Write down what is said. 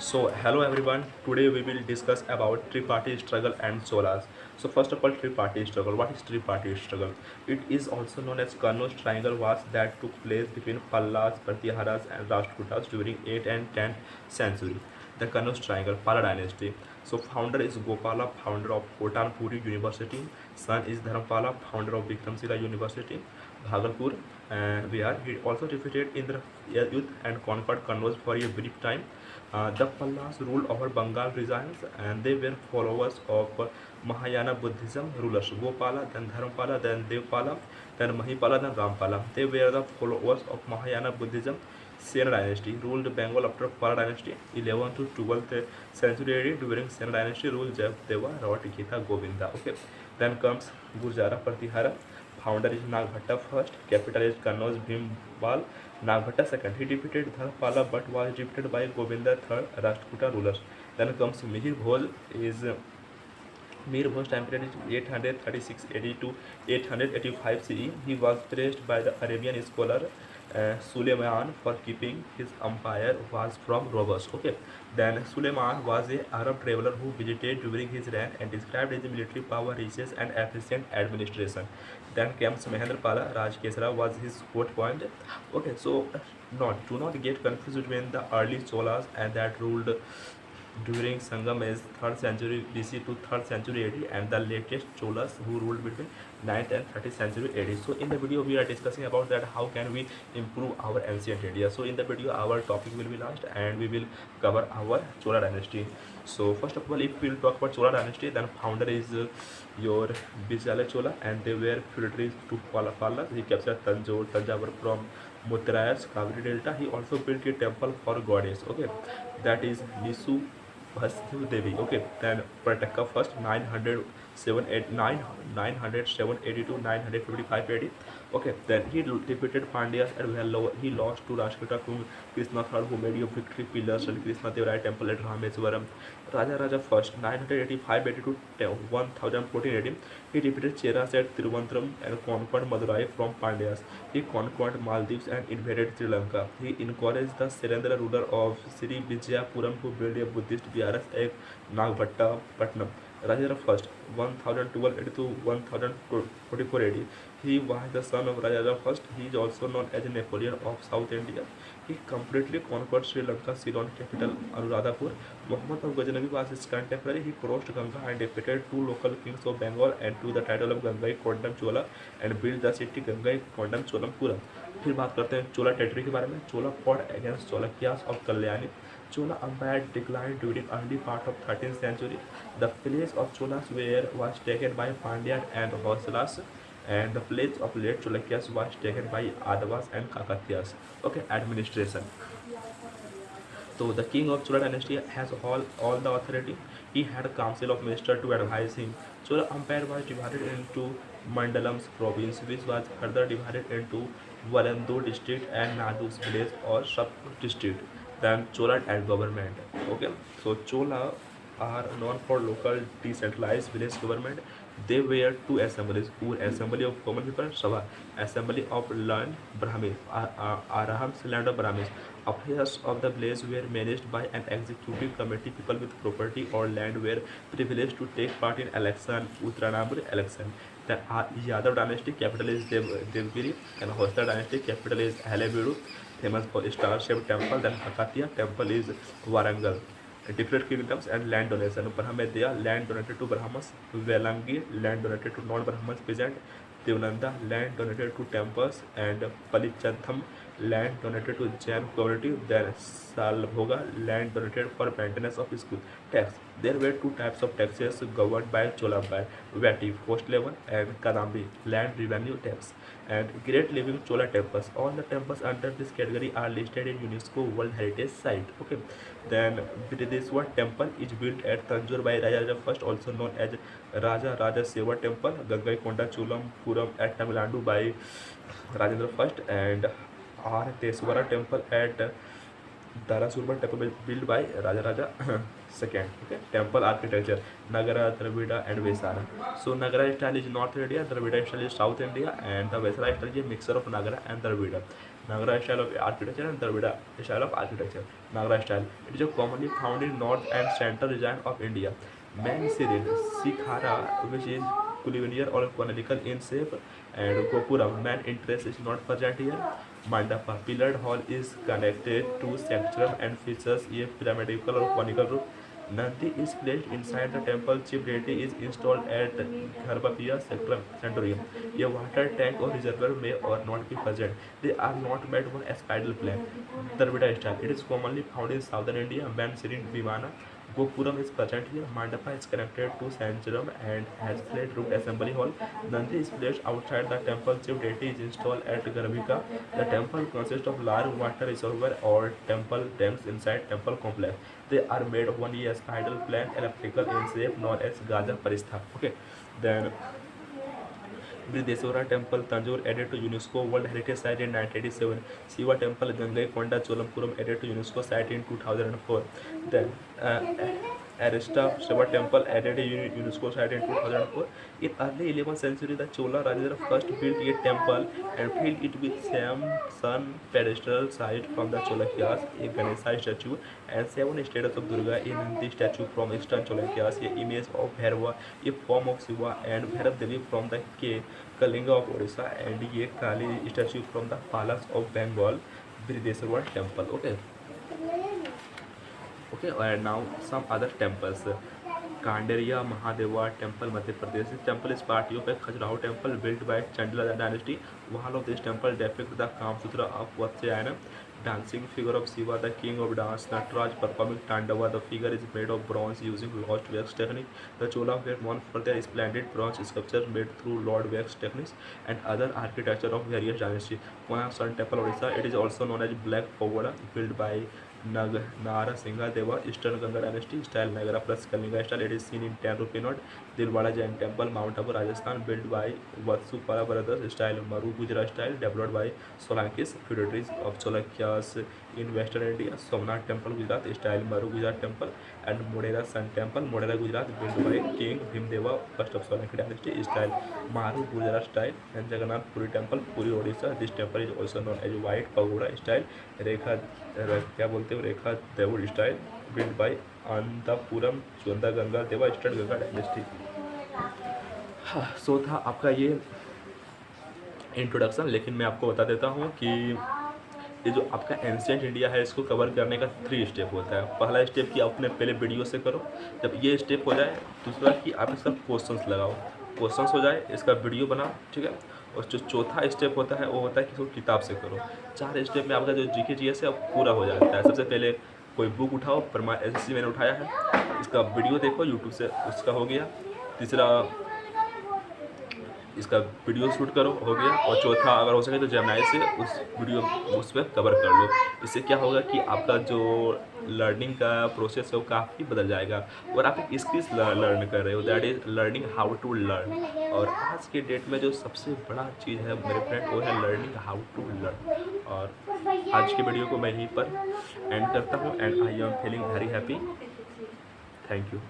So hello everyone. Today we will discuss about tripartite struggle and Cholas. So first of all, tripartite struggle. What is tripartite struggle? It is also known as Karno's triangle wars that took place between Pallas, Pratiharas, and Rashtrakutas during 8th and 10th century. The Karno's triangle, Pala dynasty. So founder is Gopala, founder of Kotanpuri University. Son is Dharmapala, founder of Vikramshila University, Bhagalpur. Where he also defeated Indra youth and conquered Kannauj for a brief time. The Pallas ruled over Bengal regions and they were followers of Mahayana Buddhism rulers Gopala, then Dharmapala, then Devpala, then Mahipala, then Rampala. They were the followers of Mahayana Buddhism. Sena dynasty ruled Bengal after Pala dynasty 11th to 12th century. During Sena dynasty ruled Jayadeva, Gita Govinda. Okay, then comes Gurjara Pratihara. Founder is Nagbhatta first, capital is Kannauj Bhimbal. Nagbhatta second. He defeated Dharpala but was defeated by Govinda third Rashtrakuta rulers. Then comes Mihir Bhoj is Mir Bhoj time period is 836 AD to 885 CE. He was praised by the Arabian scholar Suleiman for keeping his empire was from robbers. Okay, then Suleiman was a Arab traveler who visited during his reign and described his military power, riches, and efficient administration. Then comes Mahendrapala. Rajkesara was his court point. Okay, so not do not get confused between the early Cholas and that ruled during Sangam is 3rd century BC to 3rd century AD and the latest Cholas who ruled between 9th and 30th century AD. So in the video we are discussing about that how can we improve our ancient India. So in the video our topic will be launched and we will cover our Chola dynasty. So first of all, if we will talk about Chola dynasty, then founder is your Vijayala Chola and they were feudatories to Pala. He captured Tanjore, Tanjavur from Muttrayas, Kaveri Delta. He also built a temple for goddess. Okay, that is Nisu Vasudha Devi. Okay, then Prataka first 907 980 to 955 AD. Okay, then he defeated Pandyas and he lost to Rashtrikuta King Krishna III who made a victory pillars and Krishna Devaraya temple at Rameswaram. Raja first 985 AD to 1014 AD. He defeated Cheras at Tiruvananthapuram and conquered Madurai from Pandyas. He conquered Maldives and invaded Sri Lanka. He encouraged the Serendra ruler of Sri Vijayapuram to build a Buddhist Viharas at Nagbhatta Patnam. Rajendra first 1012 AD to 1044 AD. He was the son of Rajendra first. He is also known as Napoleon of South India. He completely conquered Sri Lanka, Ceylon capital Anuradhapur. Muhammad of Ghaznavi was his contemporary. He crossed Ganga and defeated two local kings of Bengal and to the title of Gangai Kondam Chola and built the city Gangai Kondam Cholampuram. फिर बात करते हैं चोला territory के बारे में. चोला fought against Cholakiyas of Kalyani. Chola Empire declined during early part of 13th century. The place of Cholas was taken by Pandyan and Hoysalas, and the place of late Cholakiyas was taken by Adavas and Kakatiyas. Okay, administration. So the king of Chola dynasty has all the authority. He had a council of ministers to advise him. Chola Empire was divided into Mandalams province, which was further divided into Valandu district and Nadus village or sub district. Then Chola and government. Okay, so Chola are known for local decentralized village government. They were two assemblies: Ur Assembly of Common People, Sabha Assembly of Land Brahmins, Araham's Land of Brahmins. Affairs of the village were managed by an executive committee. People with property or land were privileged to take part in election, Uttaranamur election. The Yadav dynasty capital is Devgiri and Hosta dynasty capital is Halebedu, famous for star-shaped temple. Then Kakatiya temple is Warangal. Different kingdoms and land donation. Brahmadya land donated to Brahmas, Velangi land donated to non-Brahmins peasant, Devananda land donated to temples, and Palichantham land donated to Jain community. Then Salbhoga land donated for maintenance of school. Tax. There were two types of taxes governed by Chola Empire: Vati, coast level, and Kadambi, land revenue tax. And great living Chola temples. All the temples under this category are listed in UNESCO World Heritage Site. Okay. Then Brideswar temple is built at Tanjore by Raja first, also known as Raja Seva temple. Gangai Konda Chulam Puram at Tamil Nadu by Rajendra first, and R. Teswara temple at Darasurban temple built by Raja second. Okay, temple architecture Nagara, Dravida, and Vesara. So Nagara style is North India, Dravida style is South India, and the Vesara style is a mixture of Nagara and Dravida. Nagara style of architecture and Dravida style of architecture. Nagara style. It is commonly found in north and central region of India. Mansirin, Sikhara, which is collinear or conical in shape, and Gopuram, man interest is not present here. Mandapa, pillared hall is connected to sanctum and features a pyramidal or conical roof. Nandi is placed inside the temple. Chief deity is installed at Garbhagriha Sanctorium. A water tank or reservoir may or not be present. They are not made on a spiral plan. Dravida style. It is commonly found in southern India. Mansirin Vimana. Gopuram is present here. Mandapa is connected to Sancharam and has flat roofed assembly hall. Nandi is placed outside the temple. Chief deity is installed at Garbhika. The temple consists of large water reservoir or temple tanks inside temple complex. They are made of one a spiral plan elliptical in shape known as Gaja Paristha. Okay, then Brideswara Temple, Tanjore added to UNESCO World Heritage Site in 1987. Shiva Temple, Gangaikonda, Cholampuram added to UNESCO site in 2004. Then Arista Shiva Temple added to UNESCO site in 2004. In early 11th century, the Chola Rajendra first built a temple and filled it with sun pedestal site from the Cholukyas, a Ganesha statue, and 7 statues of Durga, a Nandi statue from Eastern Cholukyas, a image of Bhairava, a form of Shiva, and Bhairav Devi from the Kalinga of Odisha, and a Kali statue from the Palace of Bengal, Brideswar temple. Okay. Okay, and now some other temples. Kandariya Mahadeva Temple, Madhya Pradesh. This temple is part of a Khajuraho temple built by Chandala dynasty. Wall of this temple depicts the Kamsutra of Vatsyayana, dancing figure of Shiva, the king of dance. Nataraj performing Tandava. The figure is made of bronze using lost wax technique. The Chola were known for their splendid bronze sculptures made through Lord wax techniques and other architecture of various dynasties. Konak Sun Temple, Odisha. It is also known as Black Pagoda, built by Narasingha Deva, Eastern Ganga dynasty style Nagara plus Kalinga style. It is seen in 10 rupee note. Dilwara Jain Temple, Mount Abu, Rajasthan, built by Vatsupara brothers style Maru Gujarat style, developed by Solankis, feudatories of Cholukyas in Western India. Somnath Temple, Gujarat style Maru Gujarat Temple, and Modera Sun Temple, Modera Gujarat, built by King Bhimdeva, first of Solanki dynasty style Maru Gujarat style, and Jagannath Puri Temple, Puri Odisha. This temple is also known as White Pagoda style रेखा क्या बोलते हो रेखा देवुड style build by अंतापुरम चंदा गंगा देवा eastern Ganga dynasty. हाँ, सो था आपका ये introduction, लेकिन मैं आपको बता देता हूँ कि ये जो आपका एंशिएंट इंडिया है इसको कवर करने का 3 स्टेप होता है। पहला स्टेप कि आप अपने पहले वीडियो से करो, जब ये स्टेप हो जाए दूसरा कि आप इसका क्वेश्चंस लगाओ, क्वेश्चंस हो जाए इसका वीडियो बनाओ, ठीक है। और जो चौथा स्टेप होता है वो होता है कि इसको किताब से करो। 4 स्टेप में आपका जो जीके जीएस है वो पूरा हो जाता है। सबसे पहले कोई बुक उठाओ, परमा एसएससी मैंने उठाया है, इसका वीडियो देखो यूट्यूब से, उसका हो गया। तीसरा इसका वीडियो शूट करो, हो गया। और चौथा अगर हो सके तो जेमिनी से उस वीडियो उस पर कवर कर लो। इससे क्या होगा कि आपका जो लर्निंग का प्रोसेस है वो काफ़ी बदल जाएगा और आप एक स्किल्स लर्न कर रहे हो, that is learning how to learn. और आज के डेट में जो सबसे बड़ा चीज़ है मेरे फ्रेंड वो है लर्निंग हाउ टू लर्न। और आज की वीडियो को मैं यहीं पर एंड करता हूँ and I am feeling very happy. Thank you.